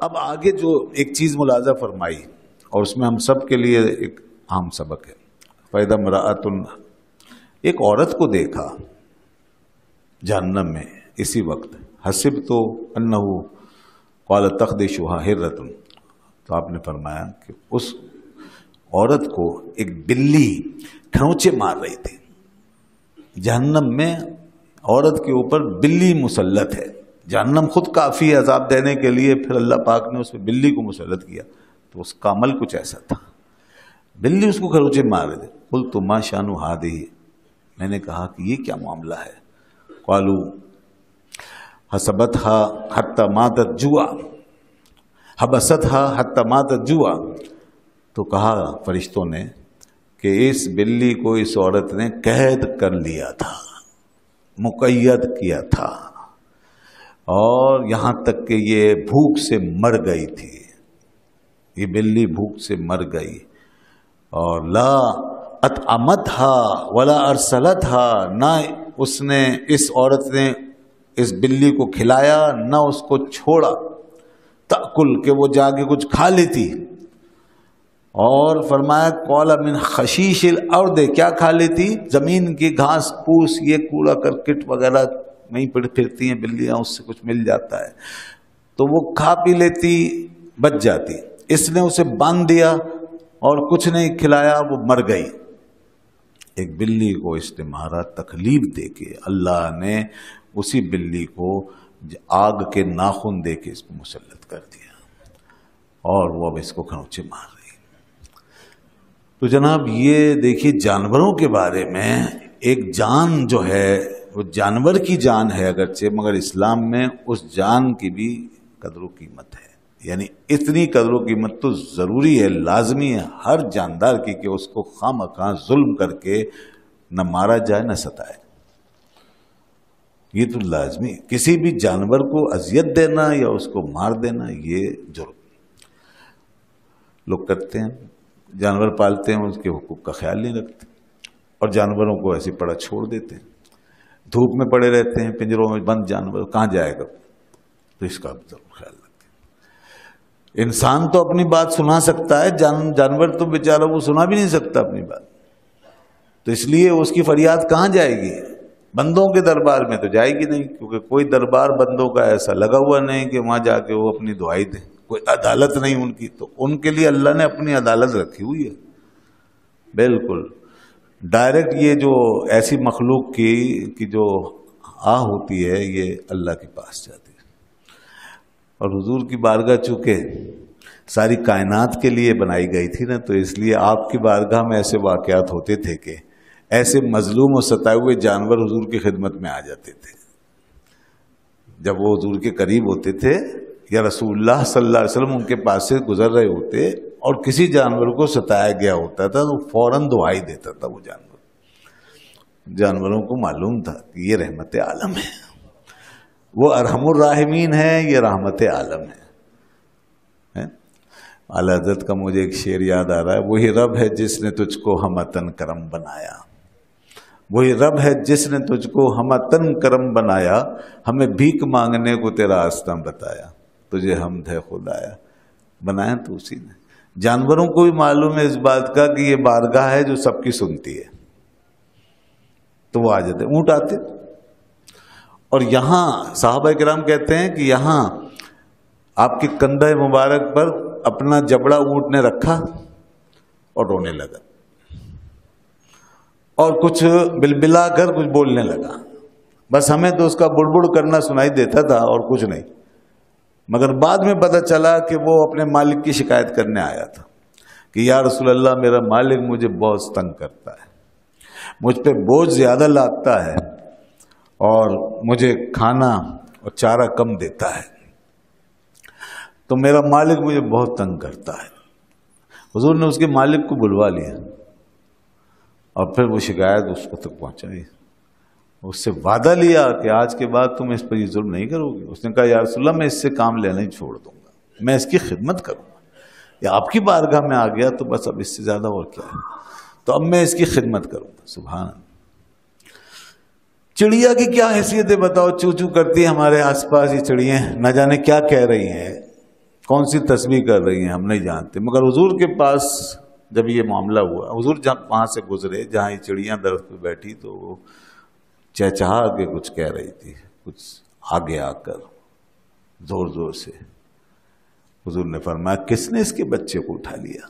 اب آگے جو ایک چیز ملاحظہ فرمائی اور اس میں ہم سب کے لیے ایک عام سبق ہے. فَإِذَا امْرَأَةٌ، ایک عورت کو دیکھا جہنم میں اسی وقت. حسبت انہ قال تخدشها حرۃ، تو آپ نے فرمایا کہ اس عورت کو ایک بلی کھروچے مار رہی تھی. جہنم میں عورت کے اوپر بلی مسلط ہے. جہنم خود کافی ہے عذاب دینے کے لیے، پھر اللہ پاک نے اس پہ بلی کو مسلط کیا، تو اس کا عمل کچھ ایسا تھا. بلی اس کو کھروچے مار رہے تھے. قلت ما شأن هذه، میں نے کہا کہ یہ کیا معاملہ ہے. قالوا حسبتها حتى ماتت جوعا، حبستها حتى ماتت جوعا، تو کہا فرشتوں نے کہ اس بلی کو اس عورت نے قید کر لیا تھا، مقید کیا تھا، اور یہاں تک کہ یہ بھوک سے مر گئی تھی. یہ بلی بھوک سے مر گئی. اور لا اطعمتها ولا ارسلتها، نہ اس نے، اس عورت نے اس بلی کو کھلایا نہ اس کو چھوڑا. تأکل، کہ وہ جا کے کچھ کھا لیتی. اور فرمایا قال من خشیش الارض، کیا کھا لیتی؟ زمین کی گھاس پھوس، یہ کوڑا کرکٹ وغیرہ وہیں پھرتی ہیں بلیاں، اس سے کچھ مل جاتا ہے تو وہ کھا پی لیتی، بچ جاتی. اس نے اسے باندھ دیا اور کچھ نہیں کھلایا، وہ مر گئی. ایک بلی کو اس نے مارا تکلیف دے کے. اللہ نے اسی بلی کو آگ کے ناخن دے کے اس کو مسلط کر دیا، اور وہ اب اس کو کھروچے مار رہی. تو جناب یہ دیکھیے جانوروں کے بارے میں، ایک جان جو ہے وہ جانور کی جان ہے اگرچہ، مگر اسلام میں اس جان کی بھی قدر و قیمت ہے. یعنی اتنی قدر و قیمت تو ضروری ہے، لازمی ہے ہر جاندار کی، کہ اس کو خواہ مخواہ ظلم کر کے نہ مارا جائے نہ ستائے. یہ تو لازمی ہے. کسی بھی جانور کو اذیت دینا یا اس کو مار دینا یہ جرم. لوگ کرتے ہیں، جانور پالتے ہیں، اس کے حقوق کا خیال نہیں رکھتے، اور جانوروں کو ایسے پڑا چھوڑ دیتے ہیں. دھوپ میں پڑے رہتے ہیں پنجروں میں بند جانور، کہاں جائے گا؟ تو اس کا ضرور خیال رکھیں. انسان تو اپنی بات سنا سکتا ہے، جانور تو بیچارہ وہ سنا بھی نہیں سکتا اپنی بات. تو اس لیے اس کی فریاد کہاں جائے گی؟ بندوں کے دربار میں تو جائے گی نہیں، کیونکہ کوئی دربار بندوں کا ایسا لگا ہوا نہیں کہ وہاں جا کے وہ اپنی دعائی دیں. کوئی عدالت نہیں ان کی، تو ان کے لیے اللہ نے اپنی عدالت رکھی ہوئی ہے. بالکل ڈائریکٹ یہ جو ایسی مخلوق کی جو ہوتی ہے یہ اللہ کے پاس جاتی ہے. اور حضور کی بارگاہ چونکہ ساری کائنات کے لیے بنائی گئی تھی نا، تو اس لیے آپ کی بارگاہ میں ایسے واقعات ہوتے تھے کہ ایسے مظلوم و ستائے ہوئے جانور حضور کی خدمت میں آ جاتے تھے. جب وہ حضور کے قریب ہوتے تھے یا رسول اللہ صلی اللہ علیہ وسلم ان کے پاس سے گزر رہے ہوتے اور کسی جانور کو ستایا گیا ہوتا تھا تو فوراً دعائی دیتا تھا وہ جانور. جانوروں کو معلوم تھا کہ یہ رحمت عالم ہے، وہ ارحم الراحمین ہے، یہ رحمت عالم ہے. اعلیٰ حضرت کا مجھے ایک شعر یاد آ رہا ہے، وہی رب ہے جس نے تجھ کو ہمتن کرم بنایا، وہی رب ہے جس نے تجھ کو ہمتن کرم بنایا، ہمیں بھیک مانگنے کو تیرا آستہ بتایا، تجھے حمد ہے خدایا. بنایا تو اسی نے. جانوروں کو بھی معلوم ہے اس بات کا کہ یہ بارگاہ ہے جو سب کی سنتی ہے، تو وہ آ جاتے. اونٹ آتے، اور یہاں صحابہ کرام کہتے ہیں کہ یہاں آپ کے کندھے مبارک پر اپنا جبڑا اونٹ نے رکھا اور رونے لگا، اور کچھ بلبلا کر کچھ بولنے لگا. بس ہمیں تو اس کا بڑبڑ کرنا سنائی دیتا تھا اور کچھ نہیں، مگر بعد میں پتہ چلا کہ وہ اپنے مالک کی شکایت کرنے آیا تھا کہ یا رسول اللہ میرا مالک مجھے بہت تنگ کرتا ہے، مجھ پہ بوجھ زیادہ لاتا ہے، اور مجھے کھانا اور چارہ کم دیتا ہے، تو میرا مالک مجھے بہت تنگ کرتا ہے. حضور نے اس کے مالک کو بلوا لیا اور پھر وہ شکایت اس کو تک پہنچائی. اس سے وعدہ لیا کہ آج کے بعد تم اس پر یہ ظلم نہیں کرو گے. اس نے کہا یا رسول اللہ میں اس سے کام لینا ہی چھوڑ دوں گا، میں اس کی خدمت کروں گا. یا آپ کی بارگاہ میں آ گیا تو بس اب اس سے زیادہ اور کیا ہے، تو اب میں اس کی خدمت کروں گا. سبحان اللہ. چڑیا کی کیا حیثیت ہے بتاؤ، چو چو کرتی ہے ہمارے آس پاس یہ چڑیاں، نہ جانے کیا کہہ رہی ہیں. کون سی تسبیح کر رہی ہیں ہم نہیں جانتے، مگر حضور کے پاس جب یہ معاملہ ہوا، حضور جب وہاں سے گزرے جہاں یہ چڑیاں درخت پہ بیٹھی تو وہ چہچہا کے کچھ کہہ رہی تھی، کچھ آگے آ کر زور زور سے۔ حضور نے فرمایا کس نے اس کے بچے کو اٹھا لیا؟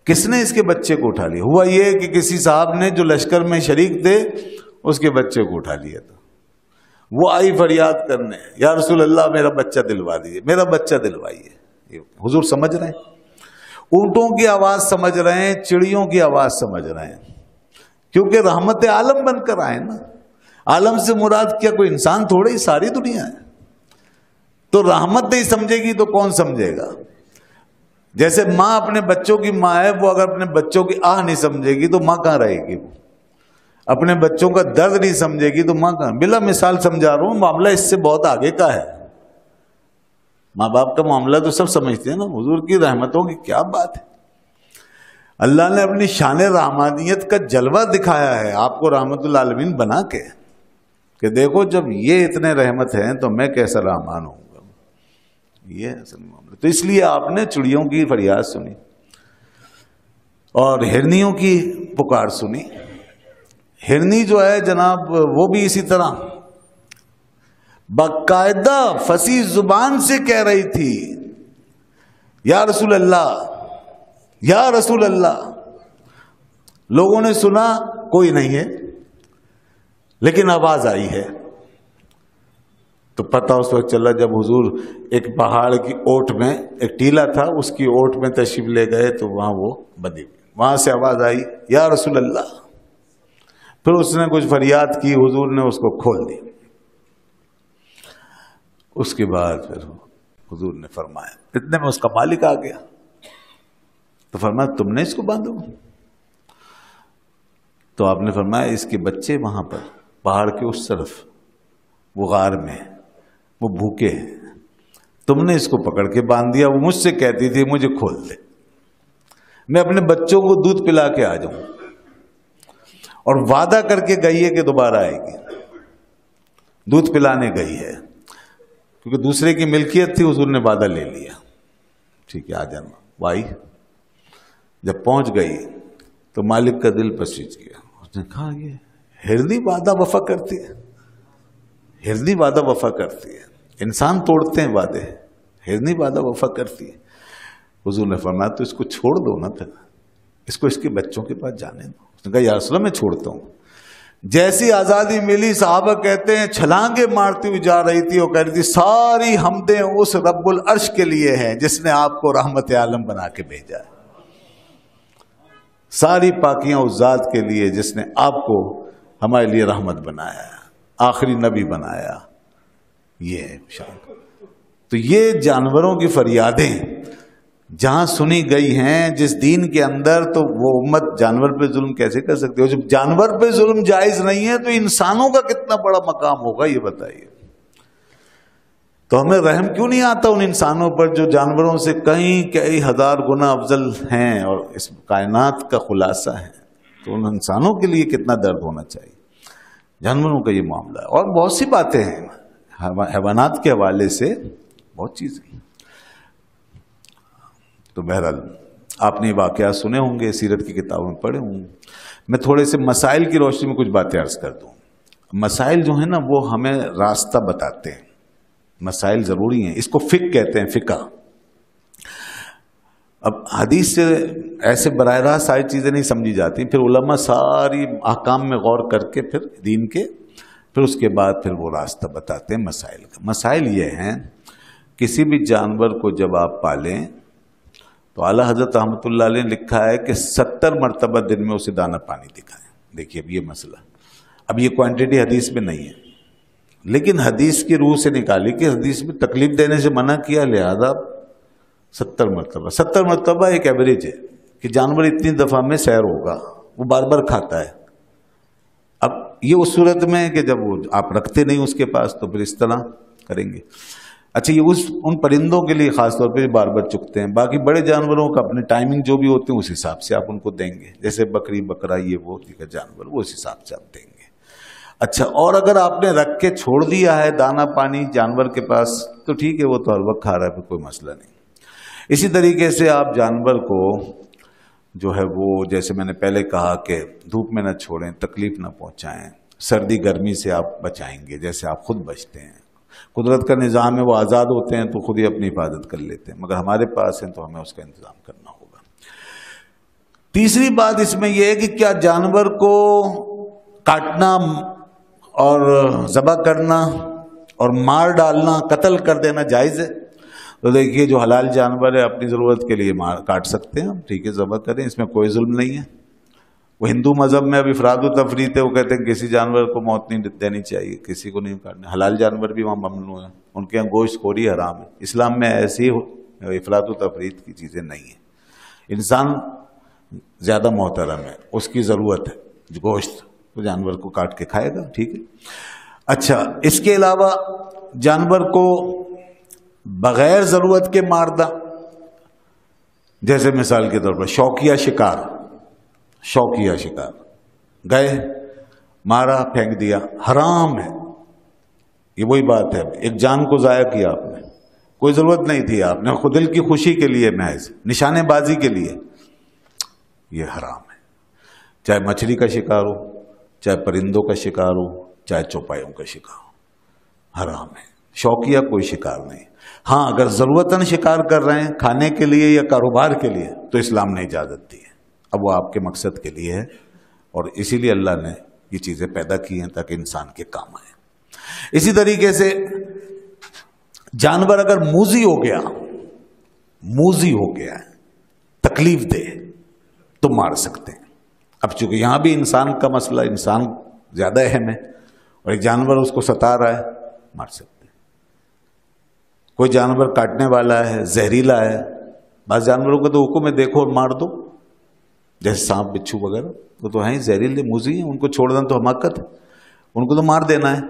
کس نے اس کے بچے کو اٹھا لیا؟ ہوا یہ کہ کسی صاحب نے جو لشکر میں شریک تھے اس کے بچے کو اٹھا لیا تھا۔ وہ آئی فریاد کرنے، یا رسول اللہ میرا بچہ دلوا دیجیے، میرا بچہ دلوائیے۔ حضور سمجھ رہے ہیں، اونٹوں کی آواز سمجھ رہے ہیں، چڑیوں کی آواز سمجھ رہے ہیں، کیونکہ رحمت عالم بن کر آئے نا۔ عالم سے مراد کیا کوئی انسان تھوڑے ہی، ساری دنیا ہے۔ تو رحمت نہیں سمجھے گی تو کون سمجھے گا؟ جیسے ماں اپنے بچوں کی ماں ہے، وہ اگر اپنے بچوں کی آہ نہیں سمجھے گی تو ماں کہاں رہے گی؟ وہ اپنے بچوں کا درد نہیں سمجھے گی تو ماں کہاں؟ بلا مثال سمجھا رہا ہوں، معاملہ اس سے بہت آگے کا ہے۔ ماں باپ کا معاملہ تو سب سمجھتے ہیں نا، حضور کی رحمتوں کی کیا بات ہے۔ اللہ نے اپنی شان رحمانیت کا جلوہ دکھایا ہے آپ کو رحمت العالمین بنا کے، کہ دیکھو جب یہ اتنے رحمت ہیں تو میں کیسا رحمان ہوں گا۔ یہ اصل معاملہ۔ تو اس لیے آپ نے چڑیوں کی فریاد سنی اور ہرنیوں کی پکار سنی۔ ہرنی جو ہے جناب وہ بھی اسی طرح باقاعدہ فصیح زبان سے کہہ رہی تھی، یا رسول اللہ، یا رسول اللہ۔ لوگوں نے سنا کوئی نہیں ہے، لیکن آواز آئی ہے تو پتہ اس وقت چلا جب حضور ایک پہاڑ کی اوٹ میں، ایک ٹیلا تھا اس کی اوٹ میں تشریف لے گئے تو وہاں وہ بندی ہوئی، وہاں سے آواز آئی یا رسول اللہ۔ پھر اس نے کچھ فریاد کی، حضور نے اس کو کھول دی۔ اس کے بعد پھر حضور نے فرمایا، اتنے میں اس کا مالک آ گیا تو فرمایا تم نے اس کو باندھو؟ تو آپ نے فرمایا اس کے بچے وہاں پر پہاڑ کے اس طرف وہ غار میں، وہ بھوکے ہیں، تم نے اس کو پکڑ کے باندھ دیا۔ وہ مجھ سے کہتی تھی مجھے کھول دے، میں اپنے بچوں کو دودھ پلا کے آ جاؤں، اور وعدہ کر کے گئی ہے کہ دوبارہ آئے گی، دودھ پلانے گئی ہے، کیونکہ دوسرے کی ملکیت تھی، حضور نے وعدہ لے لیا، ٹھیک ہے آ جانا۔ وائی جب پہنچ گئی تو مالک کا دل پسیج گیا، اس نے کہا یہ ہرنی وعدہ وفا کرتی ہے، ہرنی وعدہ وفا کرتی ہے، انسان توڑتے ہیں وعدے، ہرنی وعدہ وفا کرتی ہے۔ حضور نے فرمایا تو اس کو چھوڑ دو نا، پھر اس کو اس کے بچوں کے پاس جانے دو۔ اس نے کہا یا رسول اللہ میں چھوڑتا ہوں۔ جیسی آزادی ملی صحابہ کہتے ہیں چھلانگے مارتی ہوئی جا رہی تھی، وہ کہہ رہی تھی ساری حمدیں اس رب العرش کے لیے ہیں جس نے آپ کو رحمت عالم بنا کے بھیجا ہے، ساری پاکیاں اس ذات کے لیے جس نے آپ کو ہمارے لیے رحمت بنایا، آخری نبی بنایا۔ یہ ہے شان۔ تو یہ جانوروں کی فریادیں جہاں سنی گئی ہیں جس دین کے اندر، تو وہ امت جانور پہ ظلم کیسے کر سکتی ہے؟ جب جانور پہ ظلم جائز نہیں ہے تو انسانوں کا کتنا بڑا مقام ہوگا یہ بتائیے۔ تو ہمیں رحم کیوں نہیں آتا ان انسانوں پر جو جانوروں سے کئی ہزار گنا افضل ہیں اور اس کائنات کا خلاصہ ہے؟ تو ان انسانوں کے لیے کتنا درد ہونا چاہیے۔ جانوروں کا یہ معاملہ ہے، اور بہت سی باتیں ہیں حیوانات کے حوالے سے، بہت چیزیں۔ تو بہرحال آپ نے واقعات سنے ہوں گے، سیرت کی کتابوں میں پڑھے ہوں گے۔ میں تھوڑے سے مسائل کی روشنی میں کچھ باتیں عرض کر دوں۔ مسائل جو ہیں نا وہ ہمیں راستہ بتاتے ہیں، مسائل ضروری ہیں، اس کو فقہ کہتے ہیں، فقہ۔ اب حدیث سے ایسے براہ راست ساری چیزیں نہیں سمجھی جاتی، پھر علماء ساری احکام میں غور کر کے پھر دین کے، پھر اس کے بعد پھر وہ راستہ بتاتے ہیں مسائل کا۔ مسائل یہ ہیں، کسی بھی جانور کو جب آپ پالیں تو اعلیٰ حضرت رحمۃ اللہ علیہ نے لکھا ہے کہ 70 مرتبہ دن میں اسے دانہ پانی دکھائیں۔ دیکھیے اب یہ مسئلہ، اب یہ کوانٹٹی حدیث میں نہیں ہے، لیکن حدیث کی روح سے نکالی کہ حدیث میں تکلیف دینے سے منع کیا، لہذا 70 مرتبہ ایک ایوریج ہے کہ جانور اتنی دفعہ میں سیر ہوگا، وہ بار بار کھاتا ہے۔ اب یہ اس صورت میں کہ جب وہ آپ رکھتے نہیں اس کے پاس تو پھر اس طرح کریں گے۔ اچھا یہ ان پرندوں کے لیے خاص طور پہ بار بار چکتے ہیں، باقی بڑے جانوروں کا اپنے ٹائمنگ جو بھی ہوتے ہیں اس حساب سے آپ ان کو دیں گے، جیسے بکری بکرا یہ وہ دیگر جانور، وہ اس حساب سے آپ دیں گے۔ اچھا اور اگر آپ نے رکھ کے چھوڑ دیا ہے دانہ پانی جانور کے پاس تو ٹھیک ہے، وہ تو ہر وقت کھا رہا ہے، پھر کوئی مسئلہ نہیں۔ اسی طریقے سے آپ جانور کو جو ہے وہ جیسے میں نے پہلے کہا کہ دھوپ میں نہ چھوڑیں، تکلیف نہ پہنچائیں، سردی گرمی سے آپ بچائیں گے جیسے آپ خود بچتے ہیں۔ قدرت کا نظام ہے، وہ آزاد ہوتے ہیں تو خود ہی اپنی حفاظت کر لیتے ہیں، مگر ہمارے پاس ہیں تو ہمیں اس کا انتظام کرنا ہوگا۔ تیسری بات اس میں یہ ہے کہ کیا جانور کو کاٹنا اور ذبح کرنا اور مار ڈالنا، قتل کر دینا جائز ہے؟ تو دیکھیے جو حلال جانور ہے اپنی ضرورت کے لیے کاٹ سکتے ہیں ہم، ٹھیک ہے، ذبح کریں، اس میں کوئی ظلم نہیں ہے۔ وہ ہندو مذہب میں اب افراد و تفریط ہے، وہ کہتے ہیں کسی جانور کو موت نہیں دینی چاہیے، کسی کو نہیں کاٹنا۔ حلال جانور بھی وہاں ممنوع ہیں، ان کے یہاں گوشت خوری حرام ہے۔ اسلام میں ایسی افراد و تفریط کی چیزیں نہیں ہیں۔ انسان زیادہ محترم ہے، اس کی ضرورت ہے گوشت، تو جانور کو کاٹ کے کھائے گا، ٹھیک ہے۔ اچھا، اس کے علاوہ جانور کو بغیر ضرورت کے مارنا، جیسے مثال کے طور پر شوقیہ شکار گئے، مارا، پھینک دیا، حرام ہے۔ یہ وہی بات ہے، ایک جان کو ضائع کیا آپ نے، کوئی ضرورت نہیں تھی، آپ نے خود دل کی خوشی کے لیے، محض نشانے بازی کے لیے، یہ حرام ہے۔ چاہے مچھلی کا شکار ہو، چاہے پرندوں کا شکار ہو، چاہے چوپایوں کا شکار ہو، حرام ہے۔ شوقیہ کوئی شکار نہیں۔ ہاں، اگر ضرورتاً شکار کر رہے ہیں کھانے کے لیے یا کاروبار کے لیے تو اسلام نے اجازت دی ہے، اب وہ آپ کے مقصد کے لیے ہے، اور اسی لیے اللہ نے یہ چیزیں پیدا کی ہیں تاکہ انسان کے کام آئے۔ اسی طریقے سے جانور اگر موذی ہو گیا ہے، تکلیف دے، تو مار سکتے ہیں۔ اب چونکہ یہاں بھی انسان کا مسئلہ، انسان زیادہ اہم ہے، اور ایک جانور اس کو ستا رہا ہے، مار سکتے ہیں۔ کوئی جانور کاٹنے والا ہے، زہریلا ہے، بعض جانوروں کا تو حکم ہے دیکھو اور مار دو، جیسے سانپ، بچھو وغیرہ، وہ تو ہیں زہریلے، موذی ہیں، ان کو چھوڑ دینا تو حماقت ہے، ان کو تو مار دینا ہے۔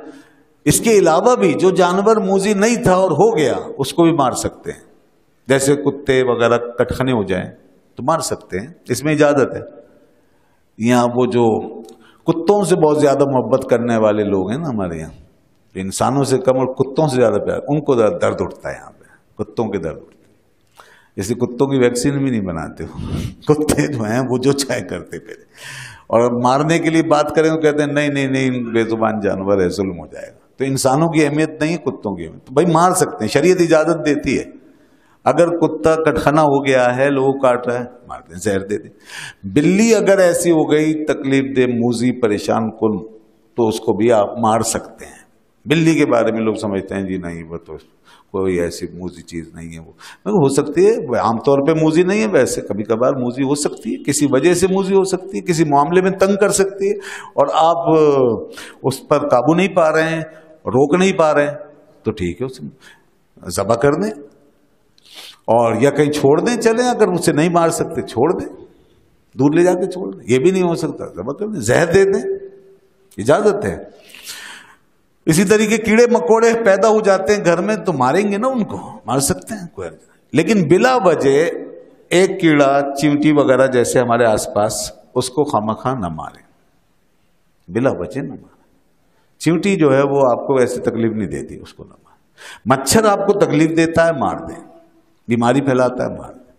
اس کے علاوہ بھی جو جانور موذی نہیں تھا اور ہو گیا، اس کو بھی مار سکتے ہیں، جیسے کتے وغیرہ کٹخنے ہو جائیں تو مار سکتے ہیں، اس میں اجازت ہے۔ یہاں وہ جو کتوں سے بہت زیادہ محبت کرنے والے لوگ ہیں نا ہمارے یہاں، انسانوں سے کم اور کتوں سے زیادہ پیار، ان کو درد اٹھتا ہے یہاں پہ، کتوں کے درد اٹھتے ہیں۔ جیسے کتوں کی ویکسین بھی نہیں بناتے ہو، کتے جو ہیں وہ جو چاہے کرتے پھر، اور مارنے کے لیے بات کریں تو کہتے ہیں نہیں بے زبان جانور ہے، ظلم ہو جائے گا۔ تو انسانوں کی اہمیت نہیں، کتوں کی اہمیت، تو بھائی مار سکتے ہیں، شریعت اجازت دیتی ہے۔ اگر کتا کٹخنا ہو گیا ہے، لوگ کاٹ رہا ہے، مار دیں، زہر دے دیں۔ بلی اگر ایسی ہو گئی تکلیف دہ، موذی، پریشان کن، تو اس کو بھی آپ مار سکتے ہیں۔ بلی کے بارے میں لوگ سمجھتے ہیں جی نہیں، وہ تو کوئی ایسی موذی چیز نہیں ہے، وہ ہو سکتی ہے، عام طور پہ موذی نہیں ہے، ویسے کبھی کبھار موذی ہو سکتی ہے، کسی وجہ سے موذی ہو سکتی ہے، کسی معاملے میں تنگ کر سکتی ہے، اور آپ اس پر قابو نہیں پا رہے ہیں، روک نہیں پا رہے ہیں، تو ٹھیک ہے، اسے ذبح کر دیں، اور یا کہیں چھوڑ دیں، چلیں، اگر اسے نہیں مار سکتے چھوڑ دیں، دور لے جا کے چھوڑ دیں، یہ بھی نہیں ہو سکتا ذبح کر دیں، زہر دے دیں، اجازت ہے۔ اسی طریقے کیڑے مکوڑے پیدا ہو جاتے ہیں گھر میں تو ماریں گے نا، ان کو مار سکتے ہیں، کوئی لیکن بلا وجہ ایک کیڑا، چیونٹی وغیرہ جیسے ہمارے آس پاس، اس کو خامخواہ نہ ماریں، بلا وجہ نہ ماریں۔ چیونٹی جو ہے وہ آپ کو ایسے تکلیف نہیں دیتی، اس کو نہ ماریں۔ مچھر آپ کو تکلیف دیتا ہے، مار دیں، بیماری پھیلاتا ہے، مار دیں۔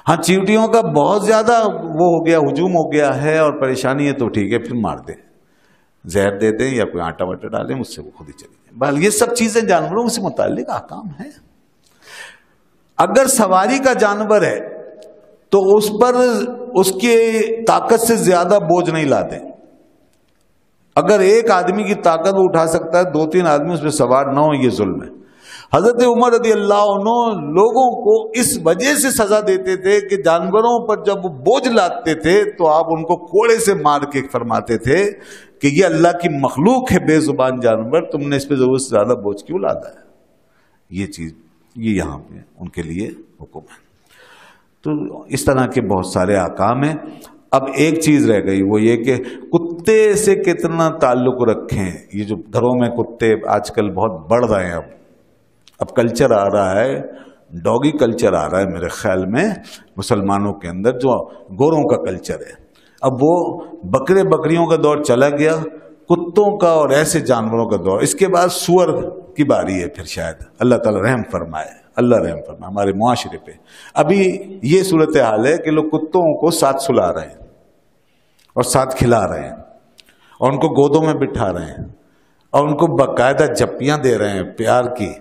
ہاں، چیونٹیوں کا بہت زیادہ وہ ہو گیا، ہجوم ہو گیا ہے اور پریشانی ہے تو ٹھیک ہے، پھر مار دیں، زہر دے دیں یا کوئی آٹا واٹا ڈالیں، اس سے وہ خود ہی چلی جائیں۔ بہرحال یہ سب چیزیں جانوروں سے متعلق احکام ہیں۔ اگر سواری کا جانور ہے تو اس پر اس کی طاقت سے زیادہ بوجھ نہیں لاتے۔ اگر ایک آدمی کی طاقت وہ اٹھا سکتا ہے، 2-3 آدمی اس پہ سوار نہ ہو، یہ ظلم ہے۔ حضرت عمر رضی اللہ عنہ لوگوں کو اس وجہ سے سزا دیتے تھے کہ جانوروں پر جب وہ بوجھ لاتے تھے تو آپ ان کو کوڑے سے مار کے فرماتے تھے کہ یہ اللہ کی مخلوق ہے، بے زبان جانور، تم نے اس پہ ضرورت سے زیادہ بوجھ کیوں لادا ہے؟ یہ چیز یہ یہاں پہ ان کے لیے حکم ہے۔ تو اس طرح کے بہت سارے احکام ہیں۔ اب ایک چیز رہ گئی، وہ یہ کہ کتے سے کتنا تعلق رکھیں۔ یہ جو گھروں میں کتے آج کل بہت بڑھ رہے ہیں، اب کلچر آ رہا ہے، ڈاگی کلچر آ رہا ہے میرے خیال میں مسلمانوں کے اندر، جو گوروں کا کلچر ہے۔ اب وہ بکرے بکریوں کا دور چلا گیا، کتوں کا اور ایسے جانوروں کا دور، اس کے بعد سور کی باری ہے، پھر شاید اللہ تعالی رحم فرمائے، اللہ رحم فرمائے ہمارے معاشرے پہ۔ ابھی یہ صورتحال ہے کہ لوگ کتوں کو ساتھ سلا رہے ہیں اور ساتھ کھلا رہے ہیں اور ان کو گودوں میں بٹھا رہے ہیں اور ان کو باقاعدہ جپیاں دے رہے ہیں پیار کی،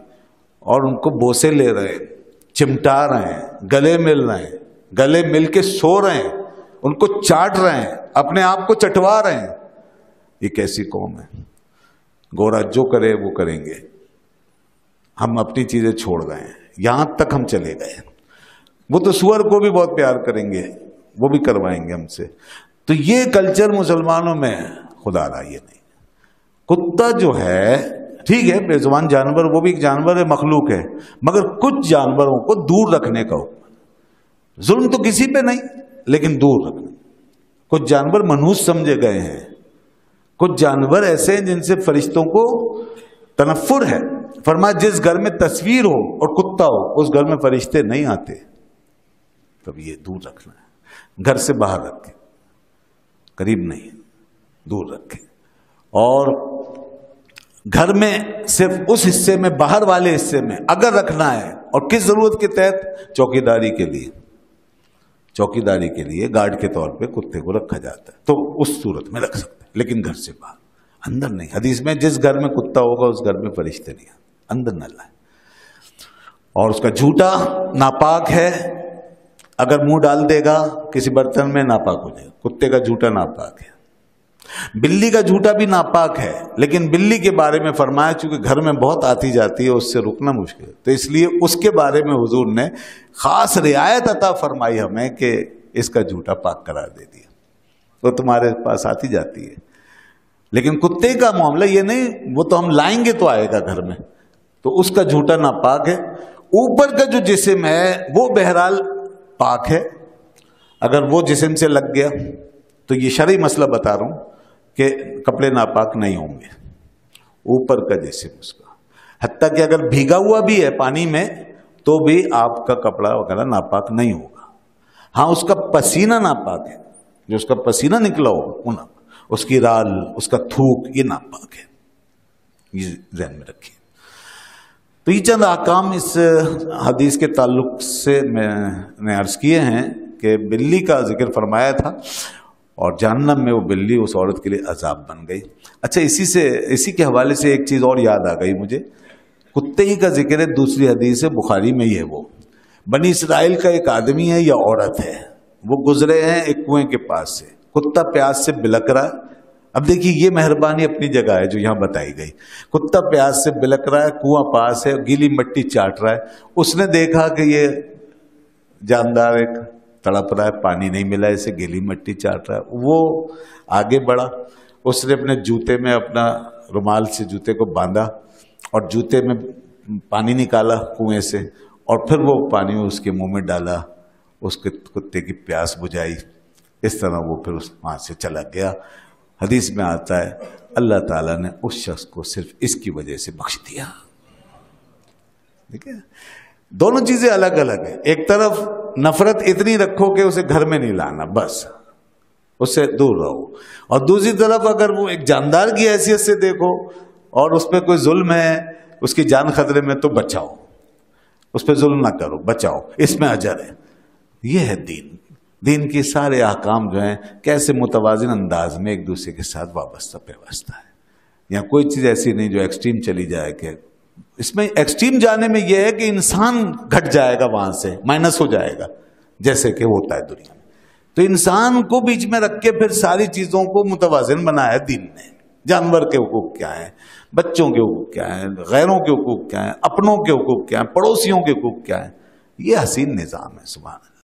اور ان کو بوسے لے رہے ہیں، چمٹا رہے ہیں، گلے مل رہے ہیں، گلے مل کے سو رہے ہیں، ان کو چاٹ رہے ہیں، اپنے آپ کو چٹوا رہے ہیں۔ یہ کیسی قوم ہے؟ گورا جو کرے وہ کریں گے، ہم اپنی چیزیں چھوڑ گئے ہیں، یہاں تک ہم چلے گئے۔ وہ تو سور کو بھی بہت پیار کریں گے، وہ بھی کروائیں گے ہم سے۔ تو یہ کلچر مسلمانوں میں خدا رہا یہ نہیں۔ کتا جو ہے ٹھیک ہے بے زبان جانور، وہ بھی ایک جانور ہے، مخلوق ہے، مگر کچھ جانوروں کو دور رکھنے کا حکم۔ ظلم تو کسی پہ نہیں، لیکن دور رکھنا۔ کچھ جانور منحوس سمجھے گئے ہیں، کچھ جانور ایسے ہیں جن سے فرشتوں کو تنفر ہے۔ فرمایا جس گھر میں تصویر ہو اور کتا ہو اس گھر میں فرشتے نہیں آتے۔ تب یہ دور رکھنا ہے، گھر سے باہر رکھیں، قریب نہیں، دور رکھیں۔ اور گھر میں صرف اس حصے میں، باہر والے حصے میں اگر رکھنا ہے، اور کس ضرورت کے تحت؟ چوکیداری کے لیے۔ چوکیداری کے لیے گارڈ کے طور پہ کتے کو رکھا جاتا ہے، تو اس صورت میں رکھ سکتے ہیں، لیکن گھر سے باہر، اندر نہیں۔ حدیث میں جس گھر میں کتا ہوگا اس گھر میں فرشتے نہیں، اندر نہ لائیں۔ اور اس کا جھوٹا ناپاک ہے، اگر منہ ڈال دے گا کسی برتن میں ناپاک ہو جائے گا۔ کتے کا جھوٹا ناپاک ہے، بلی کا جھوٹا بھی ناپاک ہے، لیکن بلی کے بارے میں فرمایا چونکہ گھر میں بہت آتی جاتی ہے، اس سے رکنا مشکل ہے، تو اس لیے اس کے بارے میں حضور نے خاص رعایت عطا فرمائی ہمیں کہ اس کا جھوٹا پاک قرار دے دیا، وہ تمہارے پاس آتی جاتی ہے۔ لیکن کتے کا معاملہ یہ نہیں، وہ تو ہم لائیں گے تو آئے گا گھر میں، تو اس کا جھوٹا ناپاک ہے۔ اوپر کا جو جسم ہے وہ بہرحال پاک ہے، اگر وہ جسم سے لگ گیا تو یہ شرعی مسئلہ بتا رہا ہوں کہ کپڑے ناپاک نہیں ہوں گے، اوپر کا جسم اس کا، حتیٰ کہ اگر بھیگا ہوا بھی ہے پانی میں تو بھی آپ کا کپڑا وغیرہ ناپاک نہیں ہوگا۔ ہاں اس کا پسینہ ناپاک ہے، جو اس کا پسینہ نکلا ہوگا، اس کی رال، اس کا تھوک، یہ ناپاک ہے، یہ ذہن میں رکھیے۔ تو یہ چند احکام اس حدیث کے تعلق سے میں نے عرض کیے ہیں کہ بلی کا ذکر فرمایا تھا، اور جہنم میں وہ بلی اس عورت کے لیے عذاب بن گئی۔ اچھا اسی کے حوالے سے ایک چیز اور یاد آ گئی مجھے، کتے ہی کا ذکر ہے، دوسری حدیث ہے بخاری میں، یہ وہ بنی اسرائیل کا ایک آدمی ہے یا عورت ہے، وہ گزرے ہیں ایک کنویں کے پاس سے، کتا پیاس سے بلک رہا ہے۔ اب دیکھیے یہ مہربانی اپنی جگہ ہے جو یہاں بتائی گئی، کتا پیاس سے بلک رہا ہے، کنواں پاس ہے، گیلی مٹی چاٹ رہا ہے، اس نے دیکھا کہ یہ جاندار ایک تڑپ رہا ہے، پانی نہیں ملا، اسے گیلی مٹی چاٹ رہا ہے، وہ آگے بڑھا، اس نے اپنے جوتے میں اپنا رومال سے جوتے کو باندھا اور جوتے میں پانی نکالا کنویں سے، اور پھر وہ پانی اس کے منہ میں ڈالا، اس کے کتے کی پیاس بجھائی، اس طرح وہ پھر وہاں سے چلا گیا۔ حدیث میں آتا ہے اللہ تعالیٰ نے اس شخص کو صرف اس کی وجہ سے بخش دیا۔ دیکھیں دونوں چیزیں الگ الگ ہیں، ایک طرف نفرت اتنی رکھو کہ اسے گھر میں نہیں لانا، بس اس سے دور رہو، اور دوسری طرف اگر وہ ایک جاندار کی حیثیت سے دیکھو اور اس پہ کوئی ظلم ہے، اس کی جان خطرے میں، تو بچاؤ، اس پہ ظلم نہ کرو، بچاؤ، اس میں اجر ہے۔ یہ ہے دین۔ دین کے سارے احکام جو ہیں کیسے متوازن انداز میں ایک دوسرے کے ساتھ وابستہ پیوستہ ہے، یا کوئی چیز ایسی نہیں جو ایکسٹریم چلی جائے، کہ اس میں ایکسٹریم جانے میں یہ ہے کہ انسان گھٹ جائے گا، وہاں سے مائنس ہو جائے گا، جیسے کہ ہوتا ہے دنیا میں۔ تو انسان کو بیچ میں رکھ کے پھر ساری چیزوں کو متوازن بنایا دین نے۔ جانور کے حقوق کیا ہیں، بچوں کے حقوق کیا ہیں، غیروں کے حقوق کیا ہیں، اپنوں کے حقوق کیا ہیں، پڑوسیوں کے حقوق کیا ہیں، یہ حسین نظام ہے، سبحان اللہ۔